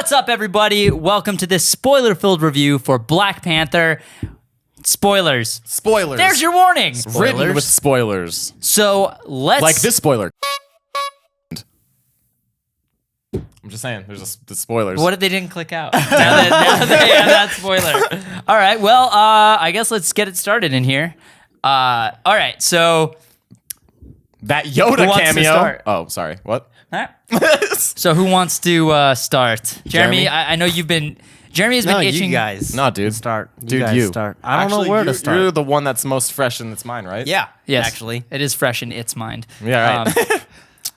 What's up, everybody? Welcome to this spoiler-filled review for Black Panther. Spoilers. Spoilers. There's your warning. Written with spoilers. So let's... Like this spoiler. I'm just saying, there's the spoilers. What if they didn't click out? now they have that spoiler. All right, well, I guess let's get it started in here. All right, so... That Yoda Who wants to cameo. start? Oh, sorry. What? All right. So who wants to start? Jeremy, I know you've been... Jeremy has been itching... you guys. No, dude. Start. Dude, guys you. start. I don't Actually, know where to start. You're the one that's most fresh in its mind, right? Yeah. Yes, Actually. it is fresh in its mind. Yeah, right.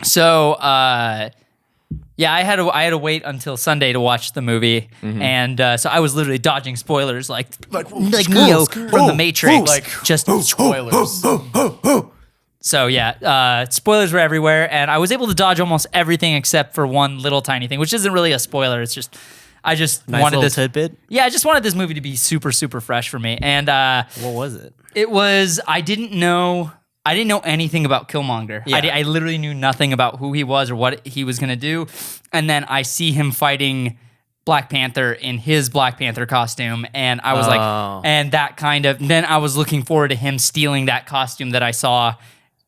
So, yeah, I had to wait until Sunday to watch the movie, and so I was literally dodging spoilers, like Neo from The Matrix, like just spoilers. So yeah, spoilers were everywhere, and I was able to dodge almost everything except for one little tiny thing, which isn't really a spoiler. It's just I just Nice wanted little this tidbit. Yeah, I just wanted this movie to be super fresh for me, and What was it? it was I didn't know anything about Killmonger. Yeah. I literally knew nothing about who he was or what he was gonna do, and then I see him fighting Black Panther in his Black Panther costume, and I was like, and that kind of. Then I was looking forward to him stealing that costume that I saw,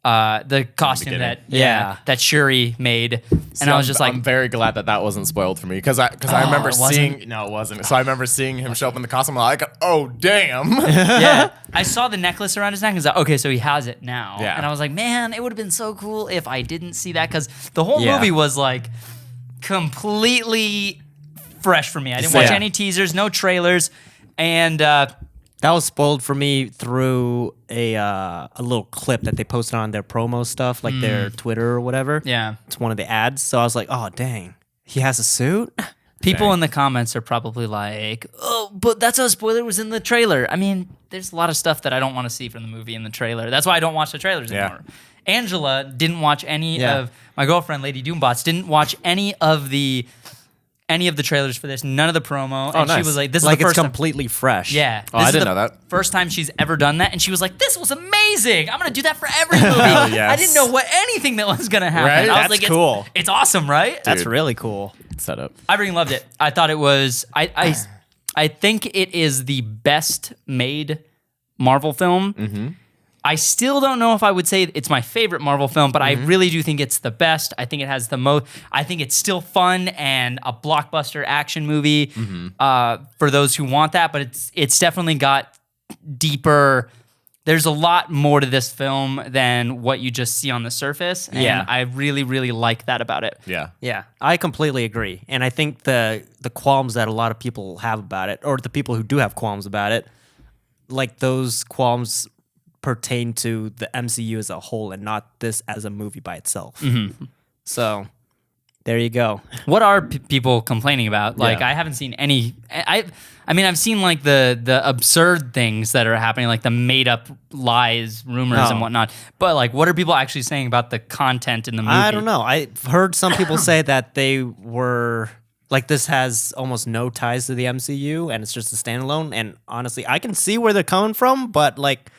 the costume that Shuri made, and I was just like, I'm very glad that wasn't spoiled for me because I remember it wasn't? seeing. No, it wasn't. So I remember seeing him show up in the costume. I'm like, oh damn. yeah. I saw the necklace around his neck and was like, okay, so he has it now. Yeah. And I was like, man, it would have been so cool if I didn't see that, because the whole Yeah. movie was like completely fresh for me. I didn't watch Yeah. any teasers, no trailers, and That was spoiled for me through a little clip that they posted on their promo stuff, like their Twitter or whatever. yeah. It's one of the ads. So I was like, oh, dang. He has a suit? People in the comments are probably like, oh, but that's how a spoiler was in the trailer. I mean, there's a lot of stuff that I don't want to see from the movie in the trailer. That's why I don't watch the trailers Yeah. anymore. Angela didn't watch any Yeah. of, my girlfriend, Lady Doombots, didn't watch any of the trailers for this, none of the promo. And she nice. was like, this is Like the it's first time. completely fresh. Yeah. Oh, This I is didn't the know that. First time she's ever done that, and she was like, "This was amazing! I'm gonna do that for every movie." yes. I didn't know anything that was gonna happen. Right? I was That's like, cool. It's awesome, right? That's Dude. really cool. Set up. I freaking loved it. I thought it was. I think it is the best made Marvel film. Mm-hmm. I still don't know if I would say it's my favorite Marvel film, but I really do think it's the best. I think it has the most. I think it's still fun and a blockbuster action movie for those who want that. But it's definitely got deeper. There's a lot more to this film than what you just see on the surface, and Yeah. I really like that about it. Yeah. Yeah, I completely agree. And I think the qualms that a lot of people have about it, or the people who do have qualms about it, like those qualms pertain to the MCU as a whole and not this as a movie by itself. So there you go. What are people complaining about? Like, Yeah. I haven't seen any. I mean, I've seen like the absurd things that are happening, like the made up lies, rumors, and Oh. whatnot. But like, what are people actually saying about the content in the movie? I don't know. I've heard some people say that they were like, this has almost no ties to the MCU and it's just a standalone. And honestly, I can see where they're coming from, but like,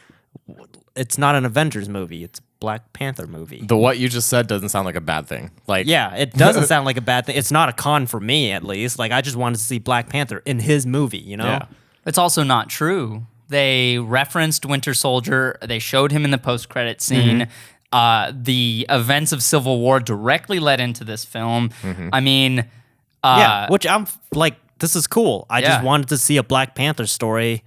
it's not an Avengers movie. It's a Black Panther movie. What you just said doesn't sound like a bad thing. Like, Yeah, it doesn't sound like a bad thing. It's not a con for me, at least. Like, I just wanted to see Black Panther in his movie, you know? Yeah. It's also not true. They referenced Winter Soldier. They showed him in the post-credit scene. The events of Civil War directly led into this film. I mean, Yeah, which I'm like, this is cool. I Yeah. just wanted to see a Black Panther story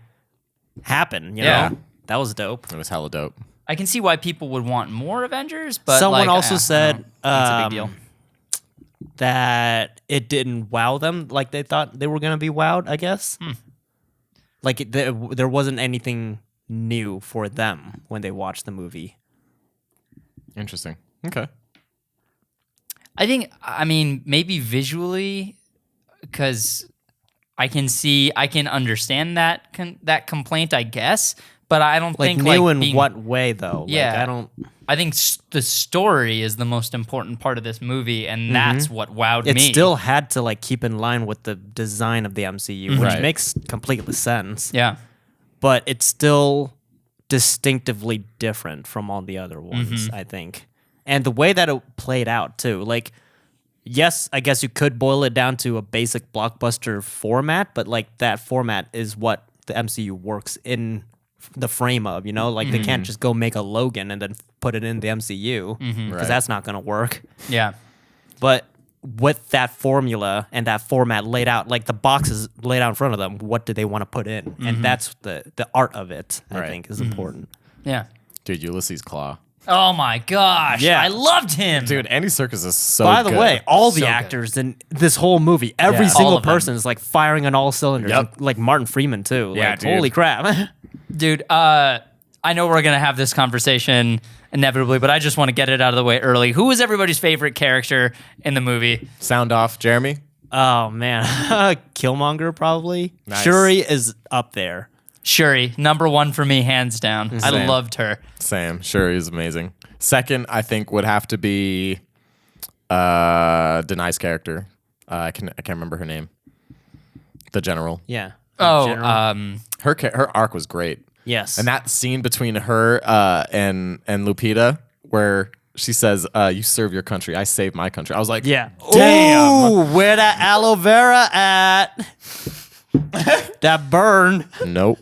happen, you Yeah. know? That was dope. It was hella dope. I can see why people would want more Avengers, but Someone like, also I said don't know. It's a big deal. that it didn't wow them like they thought they were going to be wowed, I guess. Like, there wasn't anything new for them when they watched the movie. Interesting. Okay. I mean, maybe visually, because I can understand that complaint, I guess, but I don't Like, think new in being, what way, though? Yeah. Like, I don't... I think the story is the most important part of this movie, and that's what wowed It me. still had to, like, keep in line with the design of the MCU, which Right. makes completely sense. yeah. But it's still distinctively different from all the other ones, I think. And the way that it played out, too. Like, yes, I guess you could boil it down to a basic blockbuster format, but like that format is what the MCU works in the frame of, like they can't just go make a Logan and then put it in the MCU because that's not going to work. Yeah. But with that formula and that format laid out, like the boxes laid out in front of them, what do they want to put in? And that's the art of it, I think, is important. Yeah. Dude, Ulysses Claw. Oh my gosh. Yeah. I loved him. Dude, Andy Serkis is so By the good. way, all the So actors in this whole movie, every Yeah. single All of them. person is like firing on all cylinders. Yep. Like Martin Freeman too. Yeah, Like, dude. holy crap. Dude, I know we're going to have this conversation inevitably, but I just want to get it out of the way early. Who was everybody's favorite character in the movie? Sound off, Jeremy. Oh man, Killmonger probably. Nice. Shuri is up there. Shuri, number one for me, hands down. I Same. loved her. Same. Sure, he's amazing. Second, I think would have to be Denai's character. I can't remember her name. The general. Yeah. Oh, General. Her arc was great. Yes. And that scene between her and Lupita, where she says, "You serve your country, I save my country." I was like, Yeah. damn." Ooh, where that aloe vera at? That burn. Nope.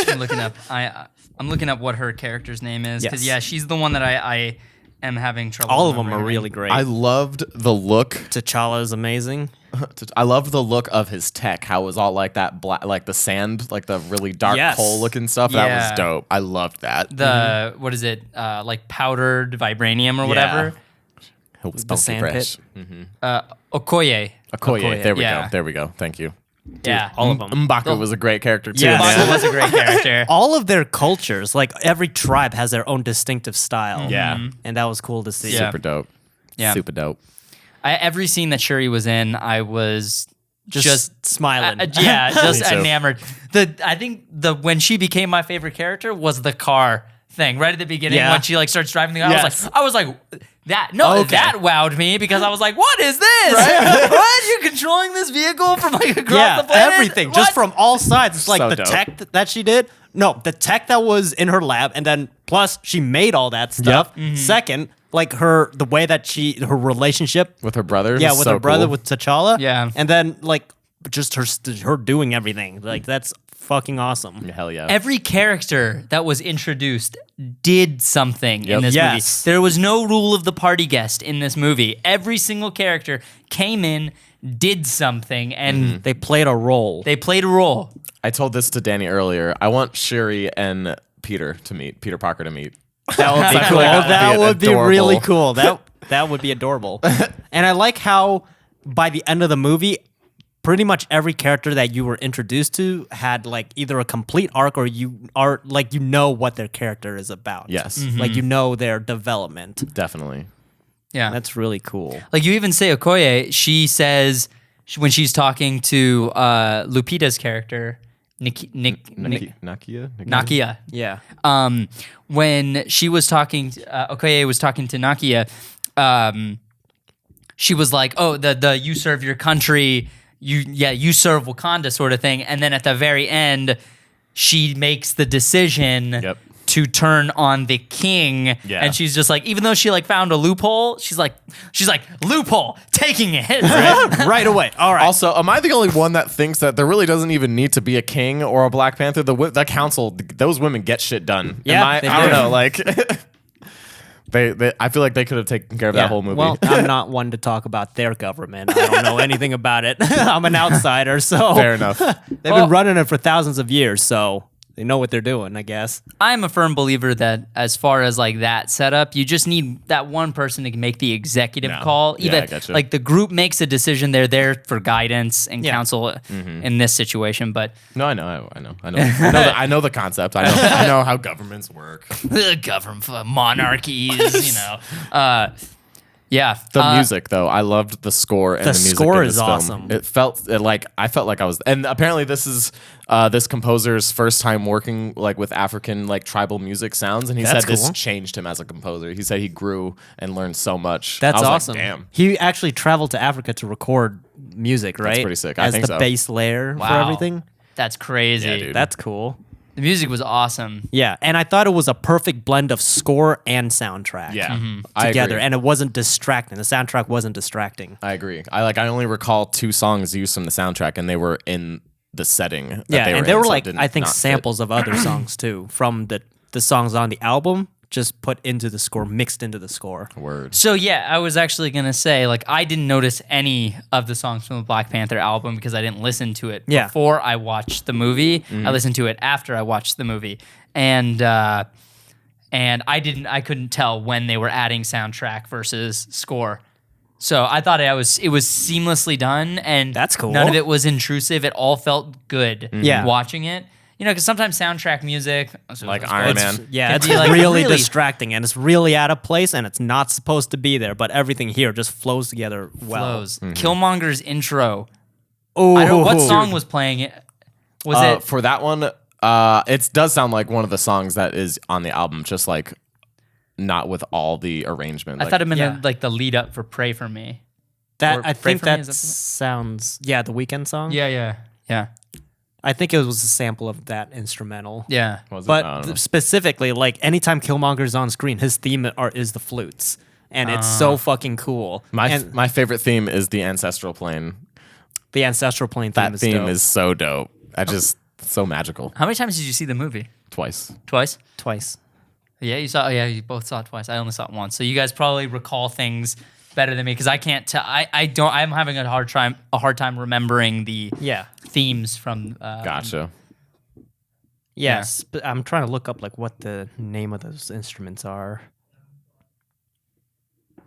I'm looking up. I'm looking up what her character's name is because Yes. she's the one that I am having trouble. All of them are remembering. really great. I loved the look. T'Challa is amazing. I loved the look of his tech. How it was all like that black, like the sand, like the really dark Yes. coal looking stuff. That Yeah. was dope. I loved that. The what is it? Like powdered vibranium or whatever. It was The funky sand fresh. pit. Okoye. Okoye. There we Yeah. go. There we go. Thank you. Yeah. All of them. M'Baku was a great character too. Yes. M'Baku man. was a great character. All of their cultures, like every tribe has their own distinctive style. Yeah. And that was cool to see. Yeah. Super dope. Yeah. Super dope. Every scene that Shuri was in, I was just smiling. just Me too. enamored. I think when she became my favorite character was the car thing right at the beginning Yeah. when she like starts driving the car. Yes. I was like that. No, Okay. that wowed me because I was like, what is this? What? You're controlling this vehicle from like across Yeah, the planet? everything, What? just from all sides. It's like So the dope. tech that she did. No, the tech that was in her lab, and then plus she made all that stuff. Yep. Second, like her her relationship, With her brother. yeah, was with so her brother cool. with T'Challa. Yeah. and then like just her doing everything. Like that's fucking awesome. Hell yeah. Every character that was introduced did something in Yep. this Yes. movie. There was no rule of the party guest in this movie. Every single character came in, did something, and They played a role. they played a role. I told this to Danny earlier. I want Shuri and Peter Parker to meet. That would be I feel cool. like that That would would be be really adorable. cool. That would be adorable. And I like how by the end of the movie, pretty much every character that you were introduced to had like either a complete arc or you are like what their character is about. Yes. Like their development. Definitely. Yeah. That's really cool. Like you even say Okoye, she says when she's talking to Lupita's character, Nakia. Yeah. When she was talking, Okoye was talking to Nakia, she was like, "Oh, the you serve your country, you serve Wakanda," sort of thing. And then at the very end, she makes the decision Yep. to turn on the king, Yeah. and she's just like, even though she like found a loophole, she's like loophole, taking it. Right away. All right. Also, am I the only one that thinks that there really doesn't even need to be a king or a Black Panther? The council, those women get shit done. Yeah, they I don't do. know. Like, they I feel like they could have taken care of that whole movie. Well, I'm not one to talk about their government. I don't know anything about it. I'm an outsider, so Fair enough. they've Well- been running it for thousands of years, so they know what they're doing, I guess. I'm a firm believer that as far as like that setup, you just need that one person to make the executive Yeah. call. Yeah, Even I gotcha. like the group makes a decision, they're there for guidance and Yeah. counsel in this situation. But No, I know. I know the concept. I know how governments work. government monarchies, yeah. The music, though, I loved the score and the music. score in is this film. awesome. I felt like I was, and apparently this is this composer's first time working like with African like tribal music sounds, and he That's said this cool. changed him as a composer. He said he grew and learned so much. That's I was awesome. Like, damn. He actually traveled to Africa to record music, right? pretty sick. I As think the so. base layer for Wow. everything. That's crazy. Yeah, dude. That's cool. The music was awesome. Yeah, and I thought it was a perfect blend of score and soundtrack. Yeah, together, I agree. and it wasn't distracting. The soundtrack wasn't distracting. I agree. I only recall 2 songs used from the soundtrack, and they were in the setting. That Yeah, they were and they in, were so it like didn't I think not fit. samples of other songs too from the songs on the album, just put into the score, mixed into the score. Word. So yeah, I was actually gonna say like I didn't notice any of the songs from the Black Panther album because I didn't listen to it Yeah. before I watched the movie. I listened to it after I watched the movie, and I couldn't tell when they were adding soundtrack versus score. So I thought it was seamlessly done, and That's cool. None of it was intrusive. It all felt good. Yeah. Watching it, because sometimes soundtrack music, Like Iron It's- Man. Yeah, Can it's be, like, really, really- distracting, and it's really out of place, and it's not supposed to be there. But everything here just flows together well. flows. Killmonger's intro. Oh, I don't. What song was playing it? Was it? For that one, it does sound like one of the songs that is on the album, just like not with all the arrangement. I thought it meant yeah. like the lead up for "Pray for Me." That Or I Pray think for Me, that is that the- sounds the Weeknd song. Yeah. I think it was a sample of that instrumental. Yeah. Was it? I don't But know. specifically, like anytime Killmonger's on screen, his theme is the flutes, and it's so fucking cool. And My favorite theme is the ancestral plane. the ancestral plane theme That is theme dope. is so dope. So magical. How many times did you see the movie? Twice. Twice. Twice. Yeah, you saw. Yeah, you both saw it twice. I only saw it once. So you guys probably recall things better than me because I can't tell. I don't. I'm having a hard time remembering the Yeah. themes from. Gotcha. Yes, but I'm trying to look up like what the name of those instruments are.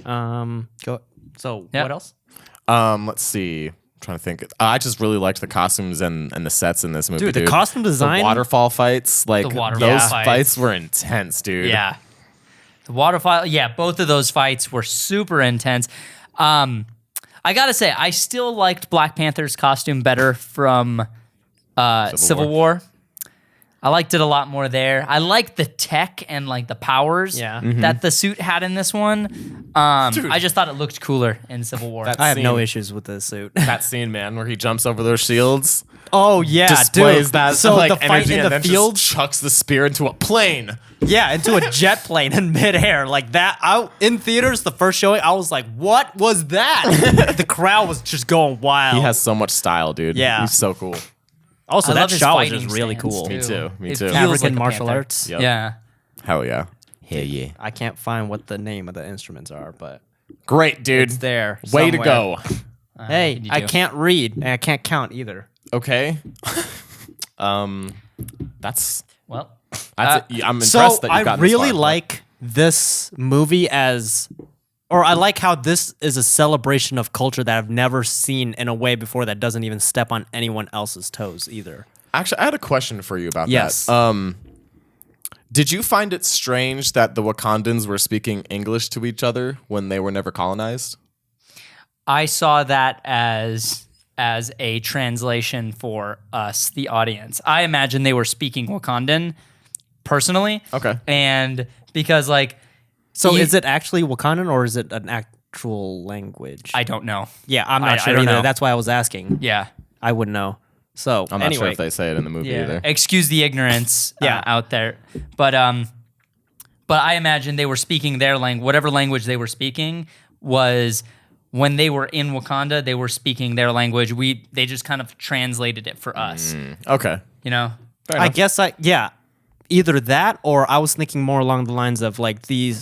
Go. So Yeah. what else? Let's see. I'm trying to think. I just really liked the costumes and the sets in this movie. Dude, the costume design- the waterfall fights, like The waterfall those fights. fights were intense, dude. Yeah. The waterfall. Yeah, both of those fights were super intense. I gotta say, I still liked Black Panther's costume better from Civil War. I liked it a lot more there. I liked the tech and like the powers Yeah. that the suit had in this one. I just thought it looked cooler in Civil War. That I have no scene- issues with this suit. That scene, man, where he jumps over those shields, Oh yeah, displays dude. that So like the fight energy, in and the then field, just chucks the spear into a plane. yeah, into a jet plane in midair like that. In theaters, the first showing, I was like, "What was that?" The crowd was just going wild. He has so much style, dude. Yeah. He's so cool. also I that love his shot was fighting just really stance, cool. Me too. Me It too. feels African like a martial Panther. arts. Yep. Yeah. Hell yeah. Hell yeah. I can't find what the name of the instruments are, but Great, dude. it's there. Way to somewhere. go. Hey, you I do. can't read and I can't count either. Okay. That's Well, it. I'm impressed So that you got I really like this movie or I like how this is a celebration of culture that I've never seen in a way before that doesn't even step on anyone else's toes either. Actually, I had a question for you about Yes. that. Did you find it strange that the Wakandans were speaking English to each other when they were never colonized? I saw that as a translation for us, the audience. I imagine they were speaking Wakandan personally. Okay. And because like So You- is it actually Wakandan or is it an actual language? I don't know. yeah, I'm not I sure don't either. know. That's why I was asking. Yeah. I wouldn't know. So I'm not anyway, sure if they say it in the movie either. Excuse the ignorance Yeah. out there. But I imagine they were speaking their language, whatever language they were speaking was when they were in Wakanda, they were speaking their language. They just kind of translated it for us, Okay. you know? Fair I enough. guess either that or I was thinking more along the lines of like the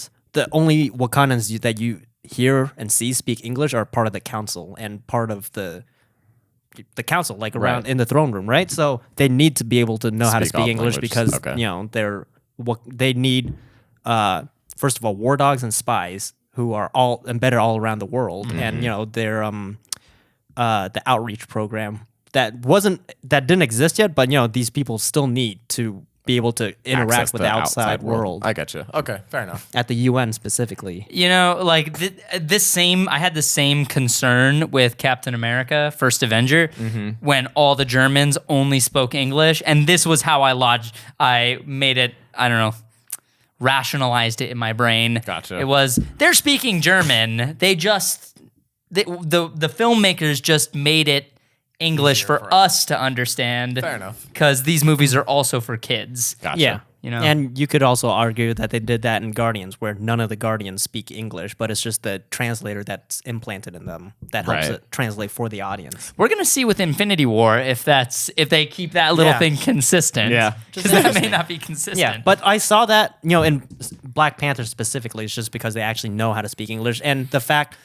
only Wakandans that you hear and see speak English are part of the council and part of the council, like around Right. in the throne room, right? So they need to be able to know how to Speak all speak English languages. because Okay. they need first of all war dogs and spies who are all embedded all around the world, Mm-hmm. and they're the outreach program that didn't exist yet, but these people still need to be able to interact Access with the outside world I get you. Okay, fair enough. at the UN specifically. You know, like I had the same concern with Captain America, First Avenger, when all the Germans only spoke English. And this was how I made it, I don't know, rationalized it in my brain. Gotcha. It was, they're speaking German. They just, the filmmakers just made it English Easier for for us to understand. Fair enough. Because these movies are also for kids. Gotcha. Yeah. You know? And you could also argue that they did that in Guardians, where none of the Guardians speak English, but it's just the translator that's implanted in them that helps Right. it translate for the audience. We're gonna see with Infinity War if they keep that little Yeah. thing consistent. Yeah. Because that may not be consistent. Yeah, but I saw that, in Black Panther specifically, it's just because they actually know how to speak English. And the fact,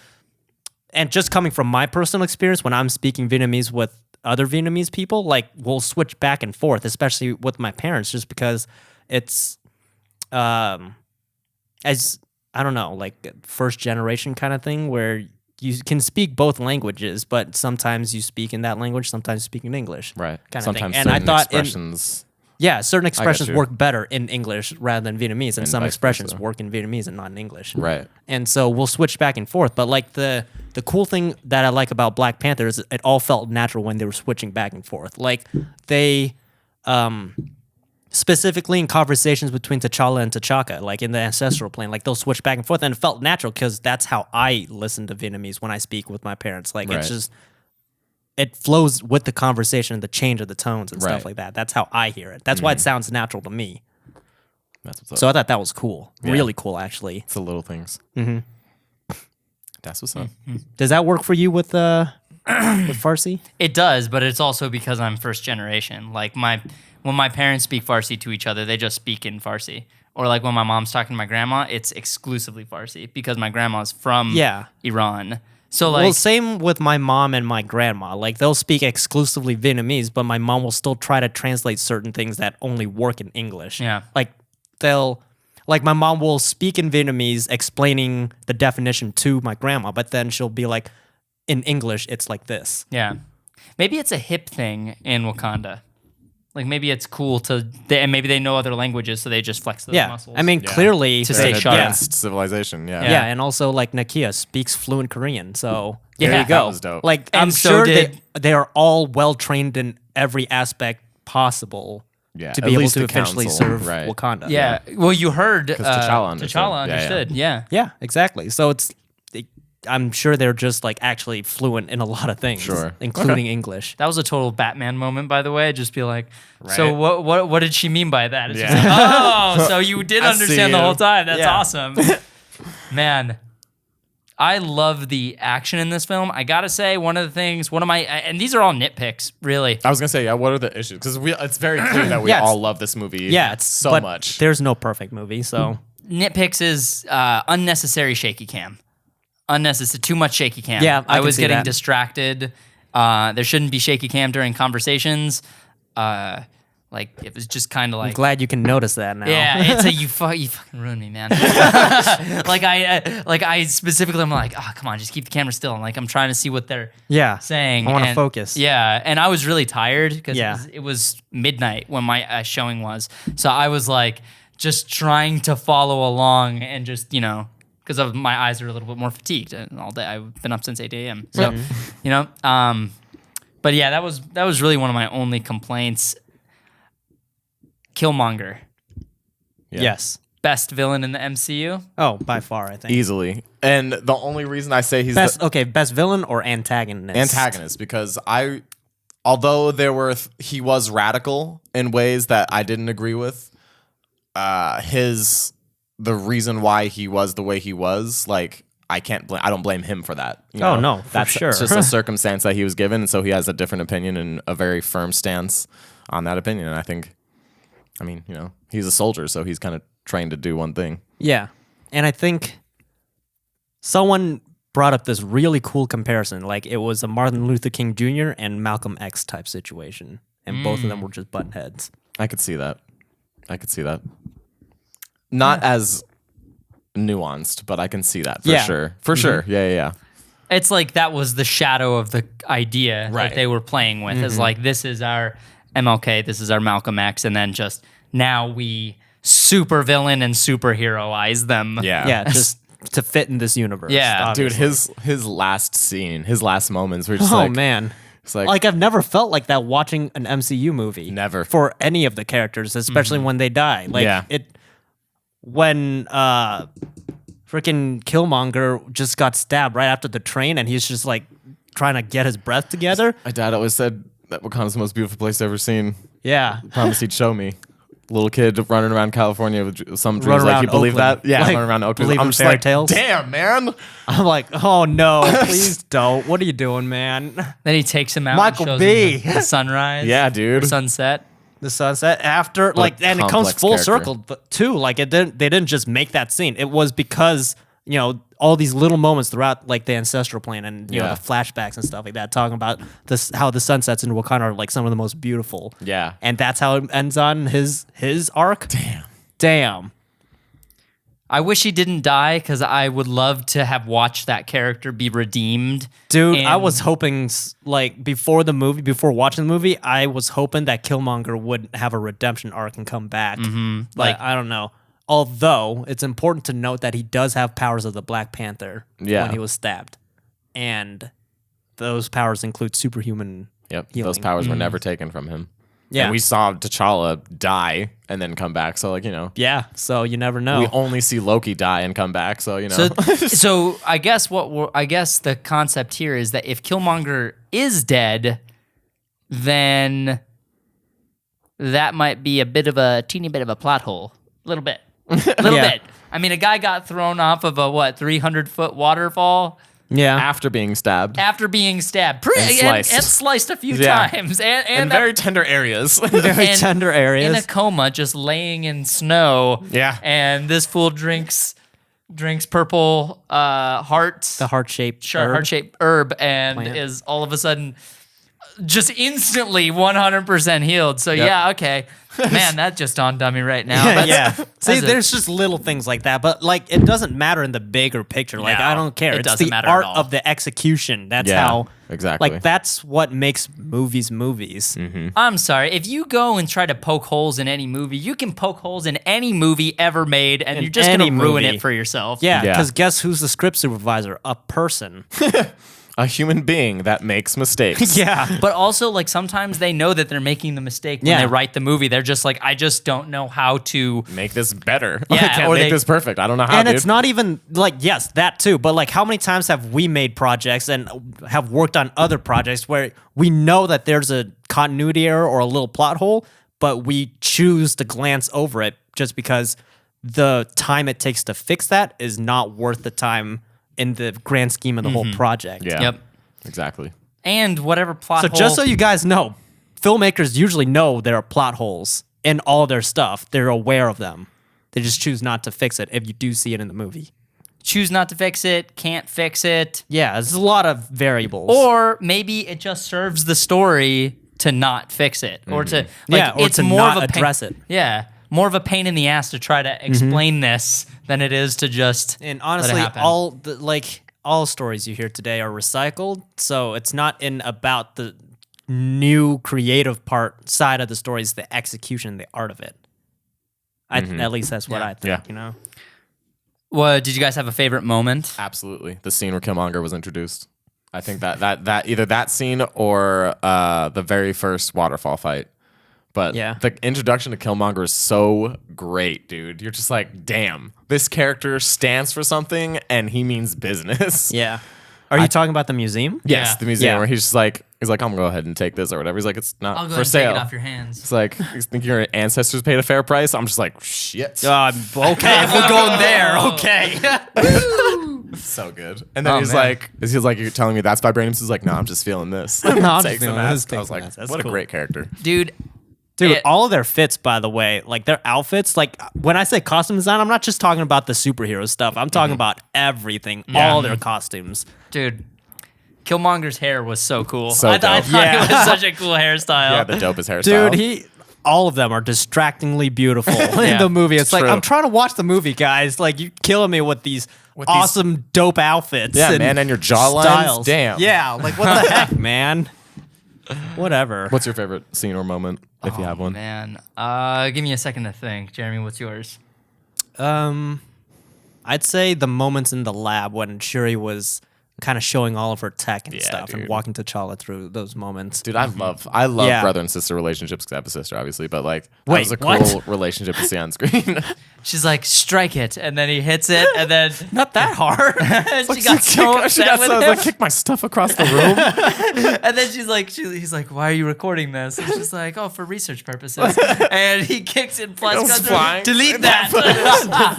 and just coming from my personal experience, when I'm speaking Vietnamese with other Vietnamese people, like we'll switch back and forth, especially with my parents, just because it's, as I don't know, like first generation kind of thing where you can speak both languages, but sometimes you speak in that language, sometimes you speak in English. Right. Kind of Sometimes thing. And I certain thought expressions. certain expressions you. work better in English rather than Vietnamese, and some vice expressions versa. work in Vietnamese and not in English. Right. And so we'll switch back and forth. But like the cool thing that I like about Black Panther is it all felt natural when they were switching back and forth. Like they, specifically in conversations between T'Challa and T'Chaka, like in the ancestral plane, like they'll switch back and forth, and it felt natural because that's how I listen to Vietnamese when I speak with my parents. Like Right. it's just, it flows with the conversation, the change of the tones and stuff Right. like that. That's how I hear it. That's why it sounds natural to me. That's what's up. So I thought that was cool. Yeah. Really cool, actually. It's the little things. That's what's up. Does that work for you with Farsi? It does, but it's also because I'm first generation. Like when my parents speak Farsi to each other, they just speak in Farsi. Or like when my mom's talking to my grandma, it's exclusively Farsi because my grandma's from Iran. So like, Well, same with my mom and my grandma. Like they'll speak exclusively Vietnamese, but my mom will still try to translate certain things that only work in English. Yeah. Like my mom will speak in Vietnamese explaining the definition to my grandma, but then she'll be like, in English, it's like this. yeah, maybe it's a hip thing in Wakanda. Like maybe it's cool and maybe they know other languages, so they just flex those Yeah. muscles. I mean, clearly, To They're say an shut up. advanced civilization. Yeah. Yeah, and also like Nakia speaks fluent Korean, so Yeah, there you that go. was dope. Like And I'm so sure did- they are all well trained in every aspect possible Yeah, to at be able least to the officially council, serve right. Wakanda. Yeah. Well, you heard T'Challa understood. T'Challa Yeah, yeah. understood. Yeah. Yeah, exactly. So I'm sure they're just like actually fluent in a lot of things, Sure. including English. That was a total Batman moment, by the way. Just be like, so Right. what did she mean by that? It's just Yeah. like, oh, so you did I understand see the you. whole time. That's Yeah. awesome. Man, I love the action in this film. I gotta say, one of my, and these are all nitpicks, really. I was gonna say, yeah. What are the issues? Because it's very clear that we Yeah, it's- all love this movie. Yeah, it's so but much. There's no perfect movie, so Nitpicks is unnecessary shaky cam. Too much shaky cam. Yeah, I I can was see getting that. distracted. There shouldn't be shaky cam during conversations. Like it was just kind of like. I'm glad you can notice that now. Yeah, it's you fucking ruined me, man. like I specifically, I'm like, oh, come on, just keep the camera still. I'm trying to see what they're yeah. saying. I want to and- focus. Yeah, and I was really tired because Yeah. it was midnight when my showing was. So I was like just trying to follow along and just because of my eyes are a little bit more fatigued and all day. I've been up since 8 a.m. So but yeah, that was really one of my only complaints. Killmonger, Yeah. Yes. best villain in the MCU. Oh, by far, I think. Easily. And the only reason I say he's Best the best villain or antagonist? antagonist, because although he was radical in ways that I didn't agree with, the reason why he was the way he was, like, I don't blame him for that. you Oh, know? no, for That's sure. It's just a circumstance that he was given, and so he has a different opinion and a very firm stance on that opinion. And I think, he's a soldier, so he's kind of trained to do one thing. Yeah. And I think someone brought up this really cool comparison. Like it was a Martin Luther King Jr. and Malcolm X type situation. And both of them were just button heads. I could see that. Not as nuanced, but I can see that for Yeah. sure. For sure. Yeah. It's like that was the shadow of the idea Right. that they were playing with. Is like, this is our MLK, this is our Malcolm X, and then just now we super villain and superheroize them. Yeah. Yeah, just to fit in this universe. Yeah. Dude, obviously. his last scene, his last moments were just Oh, like, man. it's like, Like I've never felt like that watching an MCU movie. Never. For any of the characters, especially when they die. Like Yeah. when freaking Killmonger just got stabbed right after the train and he's just like trying to get his breath together. My dad always said that Wakanda's the most beautiful place I've ever seen. Yeah. Promised he'd show me. Little kid running around California with some Run dreams. Like, around you believe Oakland. that? Yeah, Like, running around Oakland. believe I'm in just fairy like, tales? damn, man. I'm like, oh no, please don't. What are you doing, man? Then he takes him out. Michael and shows B. him the sunrise. Yeah, dude. Or sunset. The sunset after, a like, and it comes complex full character. circle too. Like, they didn't just make that scene. It was because, you know, all these little moments throughout, like, the ancestral plane and, you know, Yeah. the flashbacks and stuff like that, talking about this, how the sunsets in Wakanda are, like, some of the most beautiful. Yeah. And that's how it ends on his arc. Damn. I wish he didn't die because I would love to have watched that character be redeemed. Dude, And I was hoping, like, before watching the movie, I was hoping that Killmonger would have a redemption arc and come back. Like, I don't know. Although, it's important to note that he does have powers of the Black Panther Yeah. when he was stabbed. And those powers include superhuman Yep. healing. Those powers were never taken from him. Yeah. And we saw T'Challa die and then come back. So, like, you know, Yeah, so you never know. we only see Loki die and come back. So, you know. So I guess the concept here is that if Killmonger is dead, then that might be a teeny bit of a plot hole. A little bit. Yeah. Bit. I mean, a guy got thrown off of a 300-foot waterfall yeah. after being stabbed. after being stabbed And sliced. and sliced a few Yeah. times, in and very tender areas. Very and tender areas. in a coma, just laying in snow. Yeah. And this fool drinks purple hearts, the heart-shaped herb. heart-shaped herb, and Plant. is all of a sudden just instantly 100% healed. So yeah, okay, man, that just dawned on me right now. That's- Yeah. See, that's a- there's just little things like that, but like it doesn't matter in the bigger picture. Like No, I don't care. it It's doesn't the matter at art all. of the execution. That's Yeah, how exactly. Like that's what makes movies movies. I'm sorry. If you go and try to poke holes in any movie, you can poke holes in any movie ever made, and In you're just going to any ruin movie. it for yourself. Yeah, Yeah. because guess who's the script supervisor? A person. A human being that makes mistakes. Yeah. But also, like, sometimes they know that they're making the mistake when Yeah. they write the movie. They're just like, I just don't know how to. Make this better. Yeah, I can't or make they- this perfect. I don't know how, And dude. it's not even like, yes, that too, but like how many times have we made projects and have worked on other projects where we know that there's a continuity error or a little plot hole, but we choose to glance over it just because the time it takes to fix that is not worth the time in the grand scheme of the whole project. Yeah. Yep. Exactly. And whatever plot So hole. just so you guys know, filmmakers usually know there are plot holes in all their stuff. They're aware of them. They just choose not to fix it if you do see it in the movie. choose not to fix it, can't fix it. Yeah, there's a lot of variables. Or maybe it just serves the story to not fix it. Or to, like, or it's to more not of a address it. Yeah. More of a pain in the ass to try to explain this than it is to just And let it honestly, happen. all stories you hear today are recycled, so it's not about the new creative side of the story, it's the execution, the art of it. At least that's what Yeah. I think, Yeah. you know? Well, did you guys have a favorite moment? Absolutely. The scene where Killmonger was introduced. I think that either that scene or the very first waterfall fight. But Yeah. the introduction to Killmonger is so great, dude. You're just like, damn, this character stands for something and he means business. Yeah. Are you talking about the museum? Yes, Yeah. the museum Yeah. where he's like, I'm gonna go ahead and take this or whatever. He's like, it's not I'll go for ahead and sale. take it off your hands. It's like, you think your ancestors paid a fair price? I'm just like, shit. Okay, if we're going there, okay. So good. And then Oh, he's man. like, you're telling me that's vibranium? He's like, no, I'm just feeling this. I'm just Takes feeling the this, mask. I was takes the like, mask. That's what cool. a great character. Dude, Dude, it- all of their fits, by the way, like their outfits, like when I say costume design, I'm not just talking about the superhero stuff. I'm talking about everything, all their costumes. dude, Killmonger's hair was so cool. So I dope. thought Yeah. it was such a cool hairstyle. Yeah, the dopest hairstyle. Dude, all of them are distractingly beautiful in Yeah, the movie. It's like, true. I'm trying to watch the movie, guys. Like, you're killing me with these awesome, dope outfits. Yeah, man, and your jawlines, styles. damn. Yeah, like, what the heck, man? Whatever. What's your favorite scene or moment, if you have one? Man, give me a second to think. Jeremy, what's yours? I'd say the moments in the lab when Shuri was kind of showing all of her tech and Yeah, stuff and dude. walking T'Challa through those moments. Dude, I love Yeah. brother and sister relationships because I have a sister, obviously, but like, that Wait, was a what? cool relationship to see on screen. she's like, strike it, and then he hits it, and then Not that hard. she got so upset with him. kick my stuff across the room. And then he's like, why are you recording this? And she's like, oh, for research purposes. And he kicks it, plus Goes cuts flying. delete that.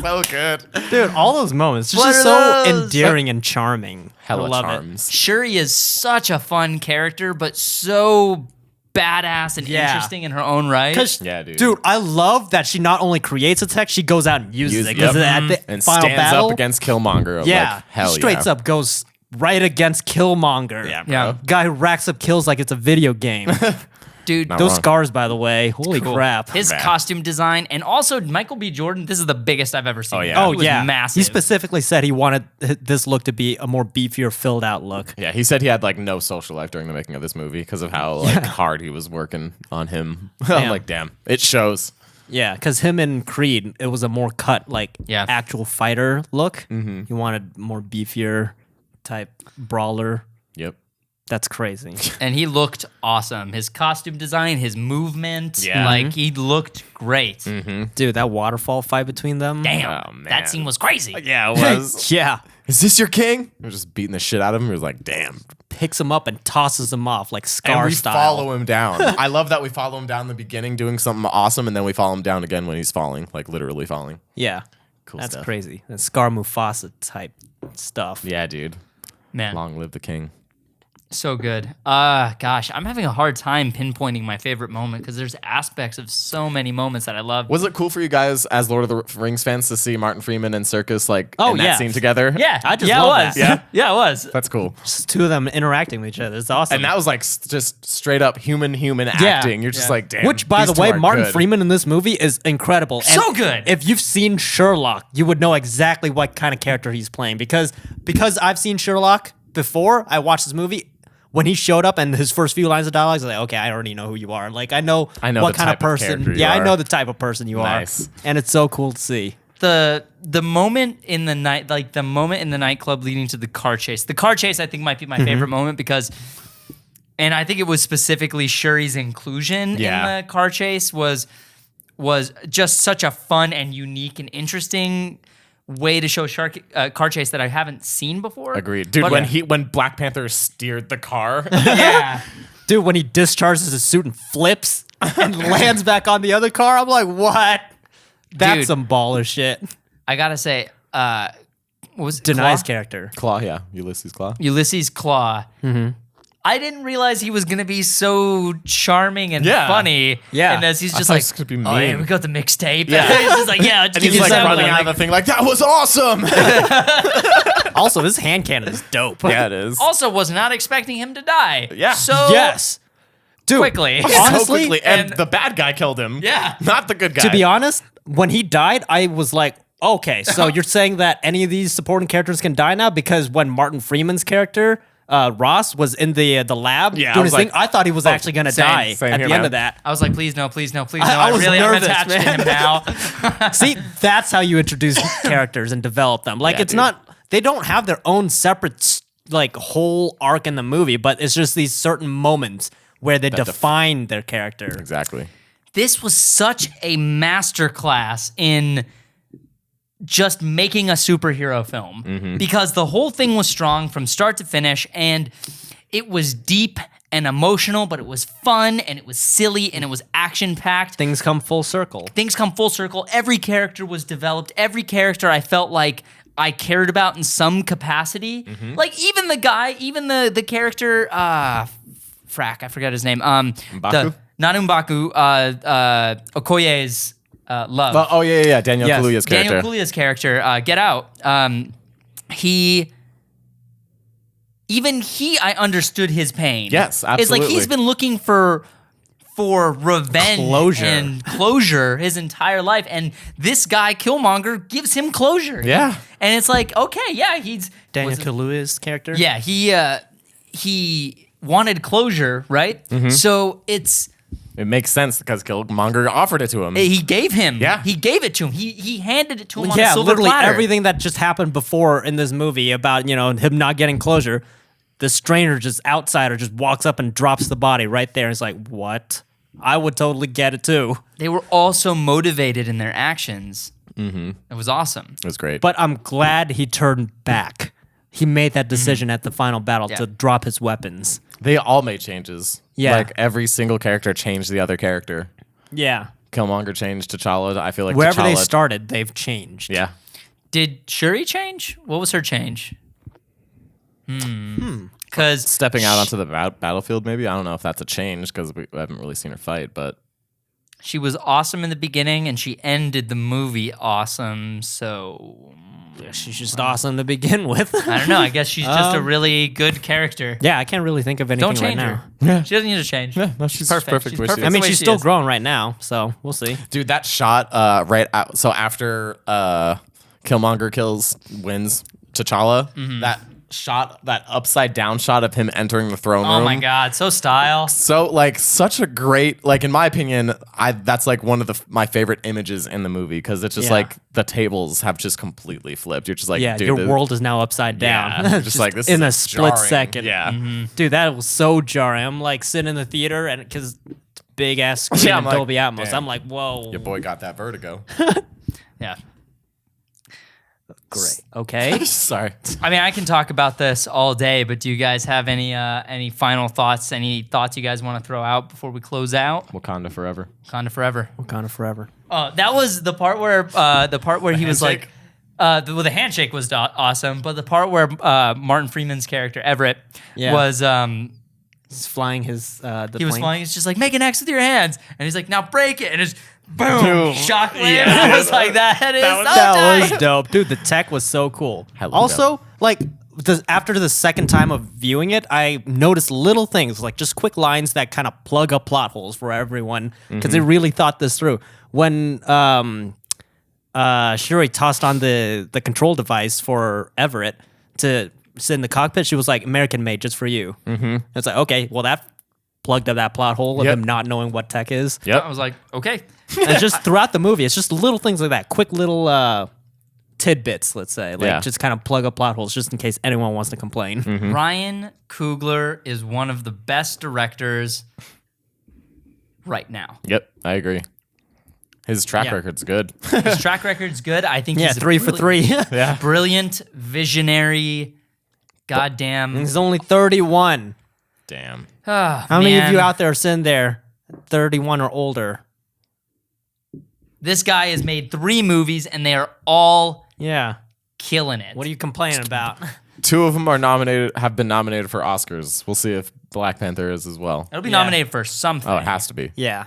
So good. Dude, all those moments, What just are so those? endearing and charming. Hella I love charms. Shuri is such a fun character, but so badass and Yeah. interesting in her own right. Yeah, dude. Dude, I love that she not only creates a tech, she goes out and uses it. Because at the And final stands battle, up against Killmonger. Of yeah, like, hell straight yeah. up goes right against Killmonger. Yeah, bro. Yeah. Guy who racks up kills like it's a video game. Dude, Not Those wrong. scars, by the way, holy crap. his Man. costume design, and also Michael B. Jordan, this is the biggest I've ever seen. Oh, yeah. He Oh was yeah, massive. He specifically said he wanted this look to be a more beefier, filled out look. Yeah, he said he had like no social life during the making of this movie because of how like hard he was working on him. I'm Damn. like, damn, it shows. Yeah, because him and Creed, it was a more cut, like Yeah. actual fighter look. Mm-hmm. He wanted more beefier type brawler. Yep. That's crazy. And he looked awesome. His costume design, his movement, Yeah. like he looked great. Dude, that waterfall fight between them. Damn, Oh, man. that scene was crazy. Yeah, it was. Yeah. Is this your king? He was just beating the shit out of him. He was like, damn. Picks him up and tosses him off like And Scar we style. follow him down. I love that we follow him down in the beginning doing something awesome, and then we follow him down again when he's falling, like literally falling. Yeah. Cool That's stuff. crazy. That's Scar Mufasa type stuff. Yeah, dude. Man, Long live the king. so good. Gosh, I'm having a hard time pinpointing my favorite moment because there's aspects of so many moments that I love. Was it cool for you guys as Lord of the Rings fans to see Martin Freeman and Circus like Oh, in that yeah. scene together? Yeah, I just yeah, love it was. that. Yeah? yeah, it was. That's cool. Just two of them interacting with each other. It's awesome. And that was like just straight up human acting. You're just like, damn. Which, by these the way, two are Martin good. Freeman in this movie is incredible. And So good. If you've seen Sherlock, you would know exactly what kind of character he's playing because I've seen Sherlock before I watched this movie. When he showed up and his first few lines of dialogue, I was like, okay, I already know who you are. Like, I know I know what the kind of type of person. character you Yeah, I are. know the type of person you Nice. are. And it's so cool to see. The moment in the night, like the moment in the nightclub leading to the car chase. The car chase, I think, might be my favorite moment because, and I think it was specifically Shuri's inclusion Yeah. in the car chase was just such a fun and unique and interesting way to show car chase that I haven't seen before. Agreed, dude. But- When Black Panther steered the car, yeah. Dude, when he discharges his suit and flips and lands back on the other car, I'm like, what? That's Dude. some baller shit. I gotta say, what was it? Denai's Claw? character. Claw, yeah, Ulysses Claw. Ulysses Claw. I didn't realize he was gonna be so charming and Yeah. funny. Yeah. and as he's I just thought like, he was gonna be oh yeah, mean." we got the mixtape. Yeah. he's just like, yeah, And he's like running out of the thing, like that was awesome. Also, this hand cannon is dope. yeah, it is. Also, was not expecting him to die. Yeah. so Yes. Dude, quickly. So honestly, quickly, and and- the bad guy killed him. Yeah. not the good guy. to be honest, when he died, I was like, okay, so you're saying that any of these supporting characters can die now? Because when Martin Freeman's character, Ross, was in the lab Yeah, I doing was his thing, like, I thought he was actually going to same- die same at here, the end man. of that. I was like, please no, please no, please no. I I, was really am nervous, attached to man. him now. See, that's how you introduce characters and develop them. Like, Yeah, it's dude. not, they don't have their own separate, like, whole arc in the movie, but it's just these certain moments where they define their character. exactly. This was such a masterclass in just making a superhero film because the whole thing was strong from start to finish and it was deep and emotional, but it was fun and it was silly and it was action packed. Things come full circle. Things come full circle. Every character was developed. Every character I felt like I cared about in some capacity. Like even the guy, even the character, frack, I forgot his name. M'Baku? Not M'Baku, Okoye's love. Oh yeah. Daniel Yes. Kaluuya's character. Daniel Kaluuya's character, Get Out. I understood his pain. Yes, It's like absolutely. he's been looking for revenge Closure. and closure his entire life, and this guy Killmonger gives him closure. Yeah. and it's like, okay, yeah, he's Daniel was it- Kaluuya's character? yeah, he wanted closure, right? Mm-hmm. So it's. It makes sense because Killmonger offered it to him. He gave him. Yeah. He gave it to him. He handed it to him on a Yeah, silver literally platter. everything that just happened before in this movie about, him not getting closure. The stranger, just outsider, just walks up and drops the body right there. It's like, what? I would totally get it too. They were all so motivated in their actions. It was awesome. It was great. But I'm glad he turned back. He made that decision at the final battle to drop his weapons. They all made changes. Yeah. Like every single character changed the other character. Yeah. Killmonger changed T'Challa. I feel like Wherever T'Challa, they started, they've changed. Yeah. Did Shuri change? What was her change? Because Stepping out onto the battlefield, maybe? I don't know if that's a change because we haven't really seen her fight, but she was awesome in the beginning and she ended the movie awesome. So She's just awesome to begin with. I don't know. I guess she's just a really good character. Yeah, I can't really think of anything Don't change right her. now. She doesn't need to change. yeah, no, she's Perfect. perfect. She's where she perfect. is. I mean, the way she's she still is. growing right now, so we'll see. Dude, that shot so after Killmonger wins T'Challa, that upside down shot of him entering the throne room. Oh my God, so style. So like such a great, like in my opinion, that's like one of my favorite images in the movie because it's just Yeah. like the tables have just completely flipped. You're just like, Yeah, dude, your world is now upside down. Yeah, you're just like this in a is split jarring. second. Yeah. Dude, that was so jarring. I'm like sitting in the theater and because big ass screen Yeah, and I'm like, Dolby Atmos. damn. I'm like, whoa, Your boy got that vertigo. Yeah. great. Okay. Sorry. I mean, I can talk about this all day, but do you guys have any final thoughts? Any thoughts you guys want to throw out before we close out? Wakanda forever. Wakanda forever. Wakanda forever. That was the part where he was like, the handshake was awesome, but the part where Martin Freeman's character Everett was He's flying his the he was plane. flying. It's just like make an X with your hands, and he's like, now break it, and it's boom, Boom. shock land. Yeah. I was like, that is so That was tight. dope, dude. The tech was so cool. Hella Also, like after the second time of viewing it, I noticed little things like just quick lines that kind of plug up plot holes for everyone because they really thought this through. When Shuri tossed on the control device for Everett to sit in the cockpit, she was like, "American made just for you." Mm-hmm. It's like, okay, well that plugged up that plot hole of Yep. him not knowing what tech is. Yep. I was like, okay. And it's just throughout the movie, it's just little things like that, quick little tidbits, let's say, like Yeah. just kind of plug up plot holes, just in case anyone wants to complain. Ryan Coogler is one of the best directors right now. Yep. I agree. His track Yeah. record's good. His track record's good. I think Yeah, he's a 3 for 3. Yeah. brilliant, visionary, goddamn. He's only 31. Damn. How How many of you out there are sitting there 31 or older? This guy has made 3 movies and they are all Yeah. killing it. What are you complaining about? 2 of them have been nominated for Oscars. We'll see if Black Panther is as well. It'll be Yeah. nominated for something. Oh, it has to be. Yeah.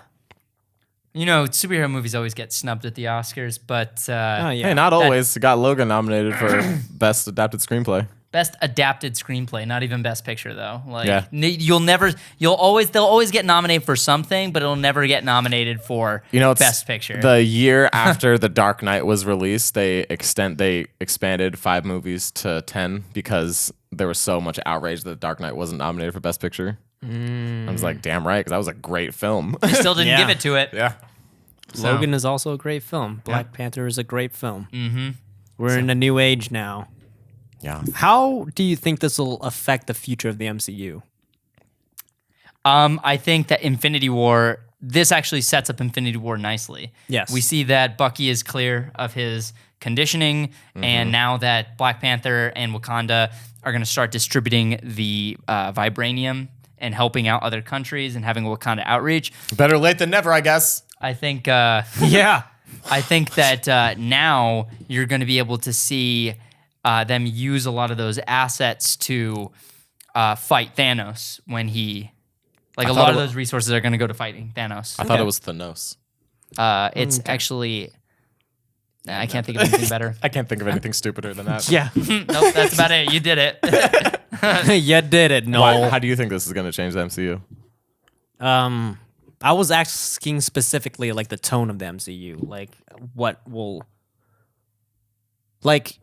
You know, superhero movies always get snubbed at the Oscars, but Oh, yeah. Hey, not always. It got Logan nominated for Best Adapted Screenplay. best adapted screenplay, not even best picture though. Like Yeah. they'll always get nominated for something, but it'll never get nominated for It's best picture. The year after The Dark Knight was released, they expanded 5 movies to 10 because there was so much outrage that The Dark Knight wasn't nominated for Best Picture. I was like, damn right, because that was a great film. They still didn't Yeah. give it to it. yeah. Logan is also a great film. Black Panther is a great film. Mm-hmm. We're in a new age now. Yeah. How do you think this will affect the future of the MCU? I think that Infinity War, this actually sets up Infinity War nicely. Yes. We see that Bucky is clear of his conditioning, and now that Black Panther and Wakanda are going to start distributing the vibranium and helping out other countries and having Wakanda outreach, Better late than never, I guess. I think Yeah. I think that now you're going to be able to see them use a lot of those assets to fight Thanos when he, like a thought lot it of wa- those resources are going to go to fighting Thanos. I thought it was Thanos. It's actually, I can't think of anything better. I can't think of anything stupider than that. Yeah. Nope, that's about it. You did it. You did it, Noel. How do you think this is going to change the MCU? I was asking specifically like the tone of the MCU, like what will, like,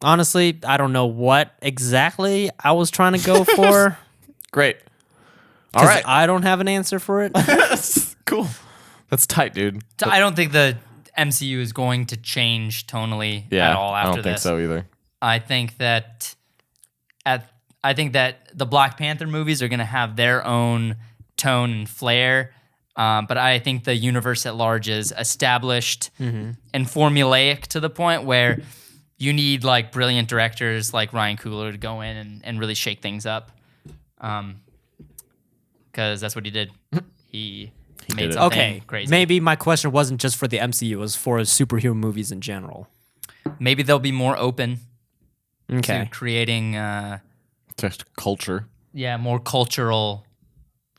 honestly, I don't know what exactly I was trying to go for. Great. All 'Cause right. I don't have an answer for it. Cool. That's tight, dude. So I don't think the MCU is going to change tonally Yeah. at all after I don't think this. so either. I think that the Black Panther movies are going to have their own tone and flair. But I think the universe at large is established and formulaic to the point where you need like brilliant directors like Ryan Coogler to go in and really shake things up. Because that's what he did. He made did it. something crazy. Maybe my question wasn't just for the MCU; it was for superhero movies in general. Maybe they'll be more open Okay. to creating, Just culture. more cultural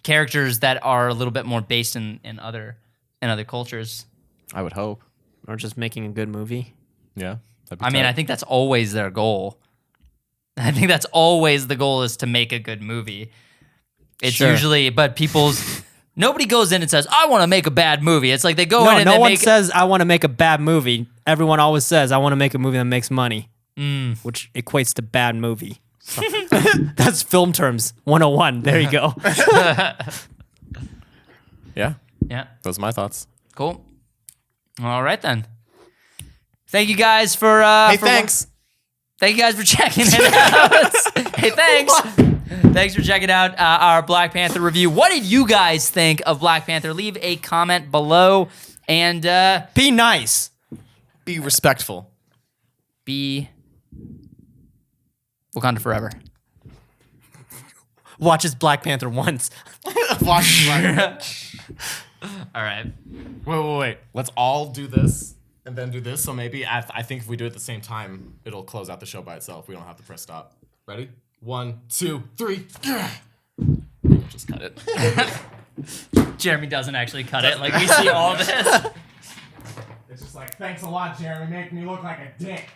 characters that are a little bit more based in other cultures. I would hope. Or just making a good movie. Yeah. that'd be I mean, tight. I think that's always their goal. I think that's always the goal is to make a good movie. It's Sure. usually, but nobody goes in and says, I want to make a bad movie. It's like they go in and No they one make says I want to make a bad movie. Everyone always says I want to make a movie that makes money, which equates to bad movie. So, that's film terms 101. There you go. Yeah. Yeah, Those are my thoughts. cool. All right, then. Thank you guys for Thanks. Thank you guys for checking it out. Hey, thanks. Thanks for checking out our Black Panther review. What did you guys think of Black Panther? Leave a comment below and Be nice. Be respectful. be Wakanda forever. Watch his Black Panther once. Watch. All right. Wait. Let's all do this and then do this. So maybe I think if we do it at the same time, it'll close out the show by itself. We don't have to press stop. Ready? 1, 2, 3. Just cut it. Jeremy doesn't actually cut it. Like, we see all this. It's just like, thanks a lot, Jeremy. Make me look like a dick.